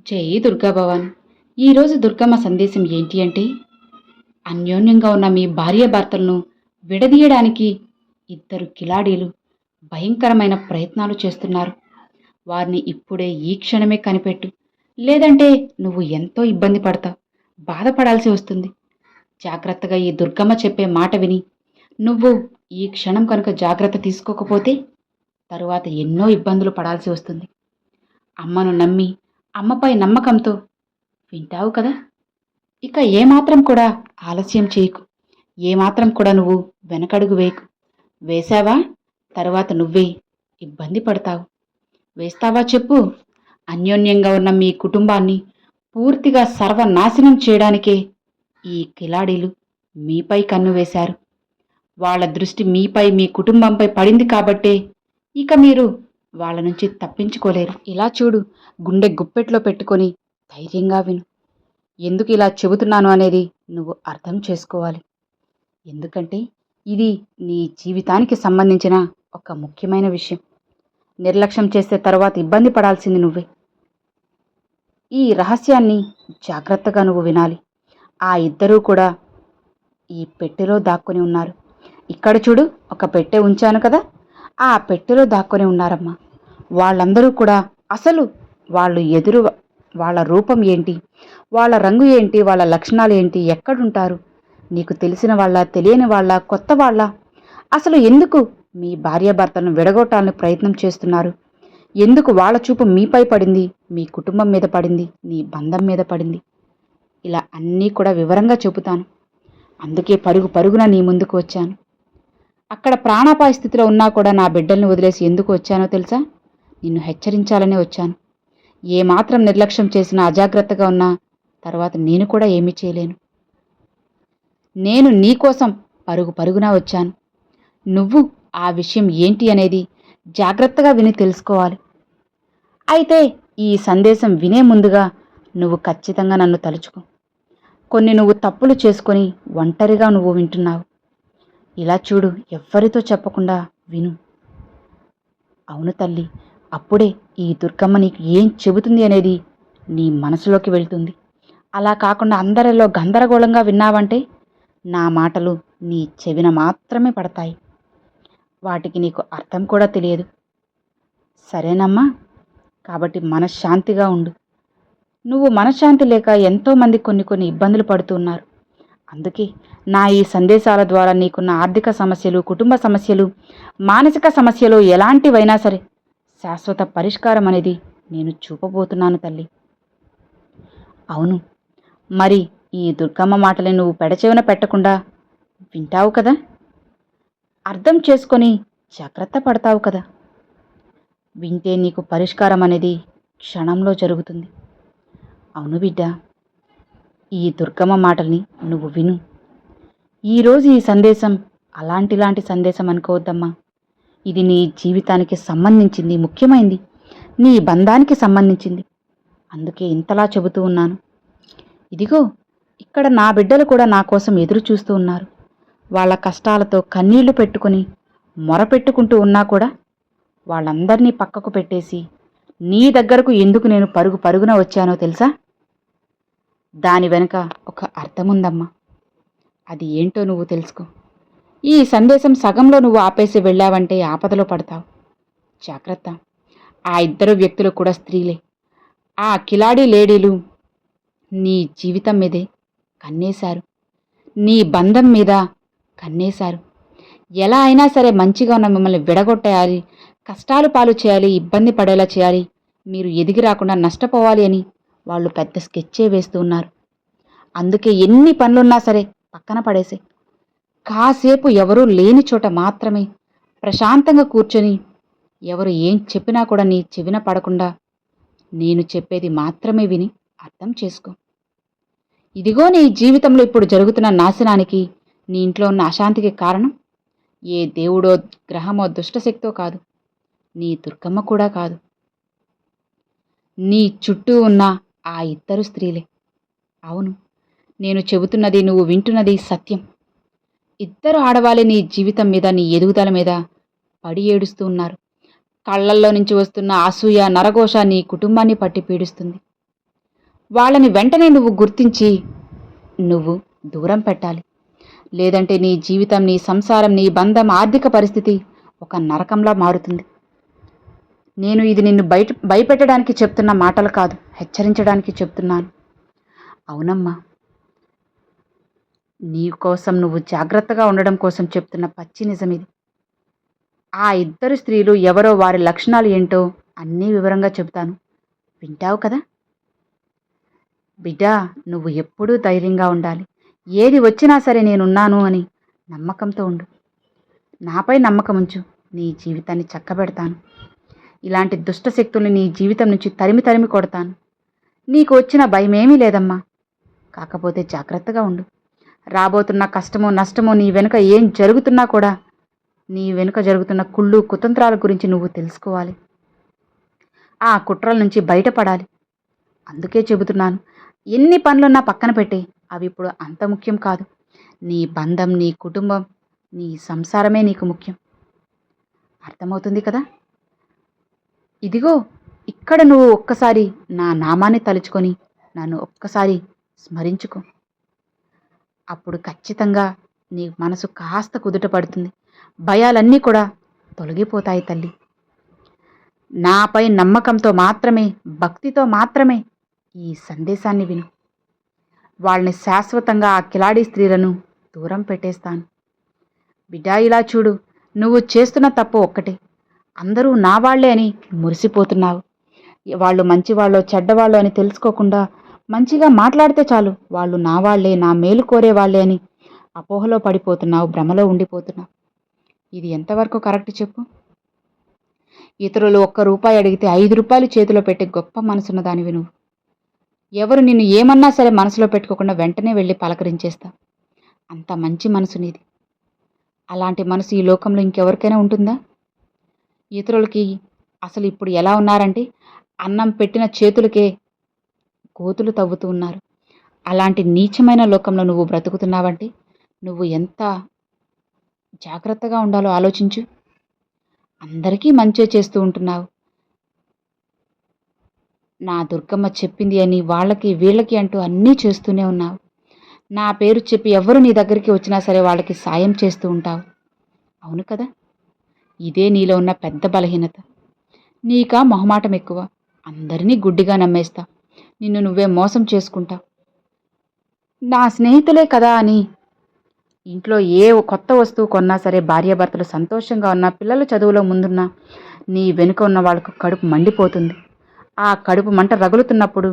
జై దుర్గాభవన్. ఈరోజు దుర్గమ్మ సందేశం ఏంటి అంటే, అన్యోన్యంగా ఉన్న మీ భార్యాభర్తలను విడదీయడానికి ఇద్దరు కిలాడీలు భయంకరమైన ప్రయత్నాలు చేస్తున్నారు. వారిని ఇప్పుడే ఈ క్షణమే కనిపెట్టు, లేదంటే నువ్వు ఎంతో ఇబ్బంది పడతావు, బాధపడాల్సి వస్తుంది. జాగ్రత్తగా ఈ దుర్గమ్మ చెప్పే మాట విని నువ్వు ఈ క్షణం కనుక జాగ్రత్త తీసుకోకపోతే తరువాత ఎన్నో ఇబ్బందులు పడాల్సి వస్తుంది. అమ్మను నమ్మి అమ్మపై నమ్మకంతో వింటావు కదా. ఇక ఏమాత్రం కూడా ఆలస్యం చేయకు. ఏమాత్రం కూడా నువ్వు వెనకడుగు వేయకు. వేశావా, తరువాత నువ్వే ఇబ్బంది పడతావు. వేస్తావా చెప్పు. అన్యోన్యంగా ఉన్న మీ కుటుంబాన్ని పూర్తిగా సర్వనాశనం చేయడానికే ఈ కిలాడీలు మీపై కన్ను వేశారు. వాళ్ళ దృష్టి మీపై, మీ కుటుంబంపై పడింది కాబట్టే ఇక మీరు వాళ్ళ నుంచి తప్పించుకోలేరు. ఇలా చూడు, గుండె గుప్పెట్లో పెట్టుకొని ధైర్యంగా విను. ఎందుకు ఇలా చెబుతున్నాను అనేది నువ్వు అర్థం చేసుకోవాలి. ఎందుకంటే ఇది నీ జీవితానికి సంబంధించిన ఒక ముఖ్యమైన విషయం. నిర్లక్ష్యం చేస్తే తర్వాత ఇబ్బంది పడాల్సింది నువ్వే. ఈ రహస్యాన్ని జాగ్రత్తగా నువ్వు వినాలి. ఆ ఇద్దరూ కూడా ఈ పెట్టెలో దాక్కుని ఉన్నారు. ఇక్కడ చూడు, ఒక పెట్టె ఉంచాను కదా, ఆ పెట్టెలో దాక్కుని ఉన్నారమ్మా. వాళ్ళందరూ కూడా అసలు వాళ్ళ రూపం ఏంటి, వాళ్ళ రంగు ఏంటి, వాళ్ళ లక్షణాలు ఏంటి, ఎక్కడుంటారు, నీకు తెలిసిన వాళ్ళ, తెలియని వాళ్ళ, కొత్త వాళ్ళ, అసలు ఎందుకు మీ భార్యాభర్తలను విడగొట్టాలని ప్రయత్నం చేస్తున్నారు, ఎందుకు వాళ్ళ చూపు మీపై పడింది, మీ కుటుంబం మీద పడింది, నీ బంధం మీద పడింది, ఇలా అన్నీ కూడా వివరంగా చెబుతాను. అందుకే పరుగు పరుగున నీ ముందుకు వచ్చాను. అక్కడ ప్రాణాపాయ స్థితిలో ఉన్నా కూడా నా బిడ్డల్ని వదిలేసి ఎందుకు వచ్చానో తెలుసా? నిన్ను హెచ్చరించాలనే వచ్చాను. ఏమాత్రం నిర్లక్ష్యం చేసినా, అజాగ్రత్తగా ఉన్నా తర్వాత నేను కూడా ఏమీ చేయలేను. నేను నీకోసం పరుగు పరుగున వచ్చాను. నువ్వు ఆ విషయం ఏంటి అనేది జాగ్రత్తగా విని తెలుసుకోవాలి. అయితే ఈ సందేశం వినే ముందుగా నువ్వు ఖచ్చితంగా నన్ను తలుచుకో. కొన్ని నువ్వు తప్పులు చేసుకొని ఒంటరిగా నువ్వు వింటున్నావు. ఇలా చూడు, ఎవ్వరితో చెప్పకుండా విను. అవును తల్లి, అప్పుడే ఈ దుర్గమ్మ నీకు ఏం చెబుతుంది అనేది నీ మనసులోకి వెళ్తుంది. అలా కాకుండా అందరిలో గందరగోళంగా విన్నావంటే నా మాటలు నీ చెవిన మాత్రమే పడతాయి. వాటికి నీకు అర్థం కూడా తెలియదు. సరేనమ్మా? కాబట్టి మనశ్శాంతిగా ఉండు. నువ్వు మనశ్శాంతి లేక ఎంతోమంది కొన్ని ఇబ్బందులు పడుతున్నారు. అందుకే నా ఈ సందేశాల ద్వారా నీకున్న ఆర్థిక సమస్యలు, కుటుంబ సమస్యలు, మానసిక సమస్యలు ఎలాంటివైనా సరే శాశ్వత పరిష్కారం అనేది నేను చూపబోతున్నాను తల్లి. అవును, మరి ఈ దుర్గమ్మ మాటని నువ్వు పెడచెవిన పెట్టకుండా వింటావు కదా, అర్థం చేసుకొని జాగ్రత్త పడతావు కదా. వింటే నీకు పరిష్కారం అనేది క్షణంలో జరుగుతుంది. అవును బిడ్డ, ఈ దుర్గమ్మ మాటల్ని నువ్వు విను. ఈరోజు ఈ సందేశం అలాంటి సందేశం అనుకోవద్దమ్మా. ఇది నీ జీవితానికి సంబంధించింది, ముఖ్యమైంది, నీ బంధానికి సంబంధించింది. అందుకే ఇంతలా చెబుతూ ఉన్నాను. ఇదిగో, ఇక్కడ నా బిడ్డలు కూడా నా కోసం ఎదురు చూస్తూ ఉన్నారు. వాళ్ళ కష్టాలతో కన్నీళ్లు పెట్టుకుని మొరపెట్టుకుంటూ ఉన్నా కూడా వాళ్ళందరినీ పక్కకు పెట్టేసి నీ దగ్గరకు ఎందుకు నేను పరుగు పరుగున వచ్చానో తెలుసా? దాని వెనుక ఒక అర్థముందమ్మా. అది ఏంటో నువ్వు తెలుసుకో. ఈ సందేశం సగంలో నువ్వు ఆపేసి వెళ్ళావంటే ఆపదలో పడతావు. జాగ్రత్త. ఆ ఇద్దరు వ్యక్తులు కూడా స్త్రీలే. ఆ కిలాడీ లేడీలు నీ జీవితం మీదే కన్నేశారు, నీ బంధం మీద కన్నేశారు. ఎలా అయినా సరే మంచిగా ఉన్న మిమ్మల్ని విడగొట్టేయాలి, కష్టాలు పాలు చేయాలి, ఇబ్బంది పడేలా చేయాలి, మీరు ఎదిగి రాకుండా నష్టపోవాలి అని వాళ్ళు పెద్ద స్కెచ్చే వేస్తూ ఉన్నారు. అందుకే ఎన్ని పనులున్నా సరే పక్కన పడేసే. కాసేపు ఎవరూ లేని చోట మాత్రమే ప్రశాంతంగా కూర్చొని ఎవరు ఏం చెప్పినా కూడా నీ చెవిన పడకుండా నేను చెప్పేది మాత్రమే విని అర్థం చేసుకో. ఇదిగో నీ జీవితంలో ఇప్పుడు జరుగుతున్న నాశనానికి, నీ ఇంట్లో ఉన్న అశాంతికి కారణం ఏ దేవుడో, గ్రహమో, దుష్టశక్తో కాదు, నీ దుర్గమ్మ కూడా కాదు, నీ చుట్టూ ఉన్న ఆ ఇద్దరు స్త్రీలే. అవును, నేను చెబుతున్నది, నువ్వు వింటున్నది సత్యం. ఇద్దరు ఆడవాళ్ళే నీ జీవితం మీద, నీ ఎదుగుదల మీద పడి ఏడుస్తూ ఉన్నారు. కళ్ళల్లో నుంచి వస్తున్న అసూయ, నరఘోష నీ కుటుంబాన్ని పట్టి పీడిస్తుంది. వాళ్ళని వెంటనే నువ్వు గుర్తించి నువ్వు దూరం పెట్టాలి. లేదంటే నీ జీవితం, నీ సంసారం, నీ బంధం, ఆర్థిక పరిస్థితి ఒక నరకంలా మారుతుంది. నేను ఇది నిన్ను భయపెట్టడానికి చెప్తున్న మాటలు కాదు, హెచ్చరించడానికి చెప్తున్నాను. అవునమ్మా, నీ కోసం నువ్వు జాగ్రత్తగా ఉండడం కోసం చెప్తున్న పచ్చి నిజం ఇది. ఆ ఇద్దరు స్త్రీలు ఎవరో, వారి లక్షణాలు ఏంటో అన్నీ వివరంగా చెబుతాను. వింటావు కదా? బిడ్డా, నువ్వు ఎప్పుడూ ధైర్యంగా ఉండాలి. ఏది వచ్చినా సరే నేనున్నాను అని నమ్మకంతో ఉండు. నాపై నమ్మకం ఉంచు. నీ జీవితాన్ని చక్కబెడతాను. ఇలాంటి దుష్ట శక్తుల్ని నీ జీవితం నుంచి తరిమి తరిమి కొడతాను. నీకు వచ్చిన భయమేమీ లేదమ్మా. కాకపోతే జాగ్రత్తగా ఉండు. రాబోతున్న కష్టమో నష్టమో, నీ వెనుక ఏం జరుగుతున్నా కూడా నీ వెనుక జరుగుతున్న కుళ్ళు కుతంత్రాల గురించి నువ్వు తెలుసుకోవాలి. ఆ కుట్రల నుంచి బయటపడాలి. అందుకే చెబుతున్నాను, ఎన్ని పనులున్నా పక్కన పెట్టే. అవి ఇప్పుడు అంత ముఖ్యం కాదు. నీ బంధం, నీ కుటుంబం, నీ సంసారమే నీకు ముఖ్యం. అర్థమవుతుంది కదా? ఇదిగో ఇక్కడ నువ్వు ఒక్కసారి నా నామాన్ని తలుచుకొని నన్ను ఒక్కసారి స్మరించుకో. అప్పుడు ఖచ్చితంగా నీ మనసు కాస్త కుదుట పడుతుంది. భయాలన్నీ కూడా తొలగిపోతాయి తల్లి. నాపై నమ్మకంతో మాత్రమే, భక్తితో మాత్రమే ఈ సందేశాన్ని విను. వాళ్ళని శాశ్వతంగా, ఆ కిలాడి స్త్రీలను దూరం పెట్టేస్తాను. బిడ్డా, ఇలా చూడు, నువ్వు చేస్తున్న తప్పు ఒక్కటే. అందరూ నా వాళ్లే అని మురిసిపోతున్నావు. వాళ్ళు మంచివాళ్ళో చెడ్డవాళ్ళో అని తెలుసుకోకుండా మంచిగా మాట్లాడితే చాలు వాళ్ళు నా వాళ్లే, నా మేలు కోరే వాళ్ళే అని అపోహలో పడిపోతున్నావు, భ్రమలో ఉండిపోతున్నావు. ఇది ఎంతవరకు కరెక్ట్ చెప్పు? ఇతరులు ₹1 అడిగితే ₹5 చేతిలో పెట్టి గొప్ప మనసున్న దానివి నువ్వు. ఎవరు నిన్ను ఏమన్నా సరే మనసులో పెట్టుకోకుండా వెంటనే వెళ్ళి పలకరించేస్తా. అంత మంచి మనసు నీది. అలాంటి మనసు ఈ లోకంలో ఇంకెవరికైనా ఉంటుందా? ఇతరులకి అసలు ఇప్పుడు ఎలా ఉన్నారంటే, అన్నం పెట్టిన చేతులకే కోతులు తవ్వుతూ ఉన్నారు. అలాంటి నీచమైన లోకంలో నువ్వు బ్రతుకుతున్నావంటే నువ్వు ఎంత జాగ్రత్తగా ఉండాలో ఆలోచించు. అందరికీ మంచే చేస్తూ ఉంటున్నావు. నా దుర్గమ్మ చెప్పింది అని వాళ్ళకి వీళ్ళకి అంటూ అన్నీ చేస్తూనే ఉన్నావు. నా పేరు చెప్పి ఎవరు నీ దగ్గరికి వచ్చినా సరే వాళ్ళకి సాయం చేస్తూ ఉంటావు. అవును కదా? ఇదే నీలో ఉన్న పెద్ద బలహీనత. నీకా మొహమాటం ఎక్కువ. అందరినీ గుడ్డిగా నమ్మేస్తా. నిన్ను నువ్వే మోసం చేసుకుంటావు. నా స్నేహితులే కదా అని ఇంట్లో ఏ కొత్త వస్తువు కొన్నా సరే, భార్యాభర్తలు సంతోషంగా ఉన్నా, పిల్లల చదువులో ముందున్నా, నీ వెనుక ఉన్న వాళ్ళకు కడుపు మండిపోతుంది. ఆ కడుపు మంట రగులుతున్నప్పుడు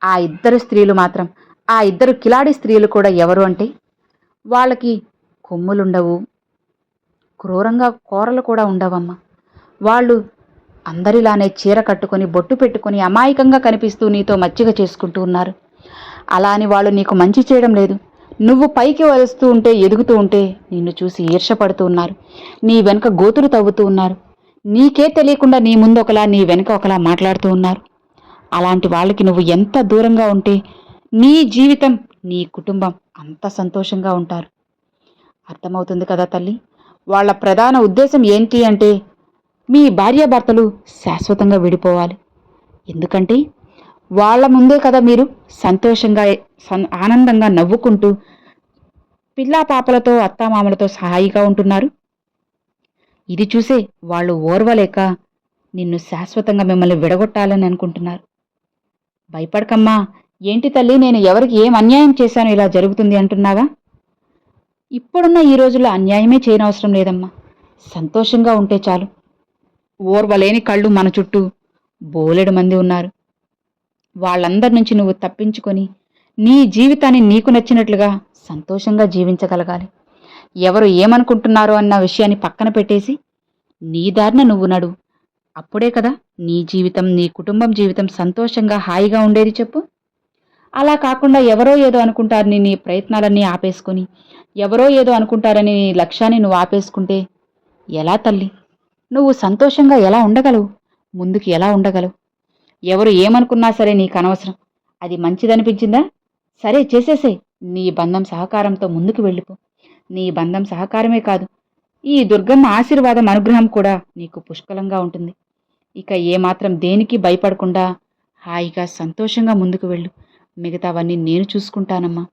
ఆ ఇద్దరు స్త్రీలు మాత్రం, ఆ ఇద్దరు కిలాడి స్త్రీలు కూడా ఎవరు అంటే, వాళ్ళకి కొమ్ములుండవు, క్రూరంగా కూరలు కూడా ఉండవమ్మా. వాళ్ళు అందరిలానే చీర కట్టుకొని, బొట్టు పెట్టుకొని, అమాయకంగా కనిపిస్తూ నీతో మచ్చిక చేసుకుంటూ ఉన్నారు. అలా అని వాళ్ళు నీకు మంచి చేయడం లేదు. నువ్వు పైకి వస్తూ ఉంటే, ఎదుగుతూ ఉంటే నిన్ను చూసి ఈర్ష్యపడుతూ ఉన్నారు. నీ వెనుక గోతులు తవ్వుతూ ఉన్నారు. నీకే తెలియకుండా నీ ముందు ఒకలా, నీ వెనుక ఒకలా మాట్లాడుతూ ఉన్నారు. అలాంటి వాళ్ళకి నువ్వు ఎంత దూరంగా ఉంటే నీ జీవితం, నీ కుటుంబం అంత సంతోషంగా ఉంటారు. అర్థమవుతుంది కదా తల్లి? వాళ్ళ ప్రధాన ఉద్దేశం ఏంటి అంటే, మీ భార్యాభర్తలు శాశ్వతంగా విడిపోవాలి. ఎందుకంటే వాళ్ళ ముందే కదా మీరు సంతోషంగా, ఆనందంగా నవ్వుకుంటూ, పిల్లా పాపలతో, అత్తామామలతో హాయిగా ఉంటున్నారు. ఇది చూసే వాళ్ళు ఓర్వలేక నిన్ను శాశ్వతంగా మిమ్మల్ని విడగొట్టాలని అనుకుంటున్నారు. భయపడకమ్మా. ఏంటి తల్లి, నేను ఎవరికి ఏం అన్యాయం చేశాను ఇలా జరుగుతుంది అంటున్నావా? ఇప్పుడున్న ఈ రోజుల్లో అన్యాయమే చేయనవసరం లేదమ్మా. సంతోషంగా ఉంటే చాలు. ఓర్వలేని కళ్ళు మన చుట్టూ బోలెడు మంది ఉన్నారు. వాళ్ళందరి నుంచి నువ్వు తప్పించుకొని నీ జీవితాన్ని నీకు నచ్చినట్లుగా సంతోషంగా జీవించగలగాలి. ఎవరు ఏమనుకుంటున్నారో అన్న విషయాన్ని పక్కన పెట్టేసి నీ దారిన నువ్వు నడు. అప్పుడే కదా నీ జీవితం, నీ కుటుంబం జీవితం సంతోషంగా, హాయిగా ఉండేది చెప్పు. అలా కాకుండా ఎవరో ఏదో అనుకుంటారని నీ ప్రయత్నాలన్నీ ఆపేసుకొని, ఎవరో ఏదో అనుకుంటారని నీ లక్ష్యాన్ని నువ్వు ఆపేసుకుంటే ఎలా తల్లి? నువ్వు సంతోషంగా ఎలా ఉండగలవు? ముందుకు ఎలా ఉండగలవు? ఎవరు ఏమనుకున్నా సరే నీకు అనవసరం. అది మంచిదనిపించిందా? సరే, చేసేసే. నీ బంధం సహకారంతో ముందుకు వెళ్ళిపో. నీ బంధం సహకారమే కాదు, ఈ దుర్గమ్మ ఆశీర్వాదం, అనుగ్రహం కూడా నీకు పుష్కలంగా ఉంటుంది. ఇక ఏమాత్రం దేనికి భయపడకుండా హాయిగా సంతోషంగా ముందుకు వెళ్ళు. మిగతావన్నీ నేను చూసుకుంటానమ్మా.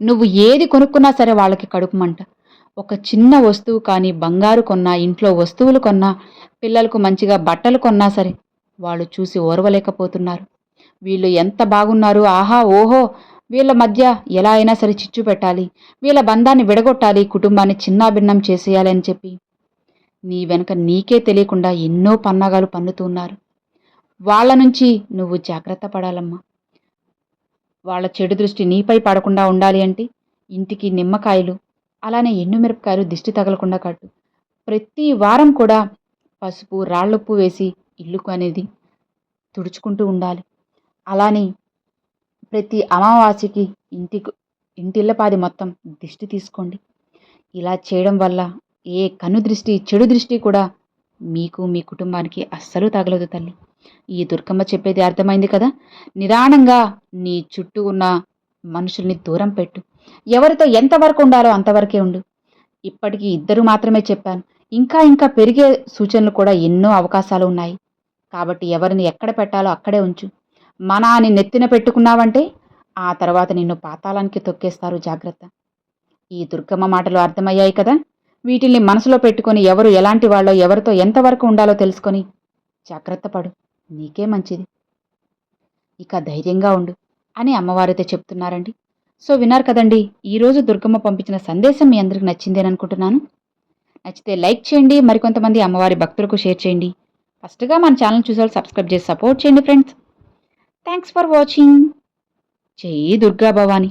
నువ్వు ఏది కొనుక్కున్నా సరే వాళ్ళకి కడుపు మంట. ఒక చిన్న వస్తువు కానీ, బంగారు కొన్నా, ఇంట్లో వస్తువులు కొన్నా, పిల్లలకు మంచిగా బట్టలు కొన్నా సరే వాళ్ళు చూసి ఓర్వలేకపోతున్నారు. వీళ్ళు ఎంత బాగున్నారు, ఆహా ఓహో, వీళ్ళ మధ్య ఎలా అయినా సరే చిచ్చు పెట్టాలి, వీళ్ళ బంధాన్ని విడగొట్టాలి, కుటుంబాన్ని చిన్నాభిన్నం చేసేయాలి అని చెప్పి నీ వెనక నీకే తెలియకుండా ఎన్నో పన్నాగాలు పన్నుతున్నారు. వాళ్ళ నుంచి నువ్వు జాగ్రత్త పడాలమ్మా. వాళ్ళ చెడు దృష్టి నీపై పడకుండా ఉండాలి అంటే ఇంటికి నిమ్మకాయలు, అలానే ఎండుమిరపకాయలు దిష్టి తగలకుండా కట్టు. ప్రతి వారం కూడా పసుపు, రాళ్ళుప్పు వేసి ఇల్లుకు అనేది తుడుచుకుంటూ ఉండాలి. అలానే ప్రతి అమావాస్యకి ఇంటిల్లపాది మొత్తం దిష్టి తీసుకోండి. ఇలా చేయడం వల్ల ఏ కను దృష్టి, చెడు దృష్టి కూడా మీకు, మీ కుటుంబానికి అస్సలు తగలదు తల్లి. ఈ దుర్గమ్మ చెప్పేది అర్థమైంది కదా. నిదానంగా నీ చుట్టూ ఉన్న మనుషుల్ని దూరం పెట్టు. ఎవరితో ఎంతవరకు ఉండాలో అంతవరకే ఉండు. ఇప్పటికీ ఇద్దరు మాత్రమే చెప్పాను. ఇంకా ఇంకా పెరిగే సూచనలు కూడా ఎన్నో అవకాశాలు ఉన్నాయి. కాబట్టి ఎవరిని ఎక్కడ పెట్టాలో అక్కడే ఉంచు. మనాని నెత్తిన పెట్టుకున్నావంటే ఆ తర్వాత నిన్ను పాతాళానికి తొక్కేస్తారు, జాగ్రత్త. ఈ దుర్గమ్మ మాటలు అర్థమయ్యాయి కదా. వీటిల్ని మనసులో పెట్టుకొని ఎవరు ఎలాంటి వాళ్ళో, ఎవరితో ఎంతవరకు ఉండాలో తెలుసుకొని జాగ్రత్త పడు. నీకే మంచిది. ఇక ధైర్యంగా ఉండు అని అమ్మవారైతే చెప్తున్నారండి. సో విన్నారు కదండి, ఈరోజు దుర్గమ్మ పంపించిన సందేశం మీ అందరికి నచ్చిందేననుకుంటున్నాను. నచ్చితే లైక్ చేయండి, మరికొంతమంది అమ్మవారి భక్తులకు షేర్ చేయండి. ఫస్ట్గా మన ఛానల్ చూసారు సబ్స్క్రైబ్ చేసి సపోర్ట్ చేయండి ఫ్రెండ్స్. Thanks for watching. జై దుర్గా భవాని.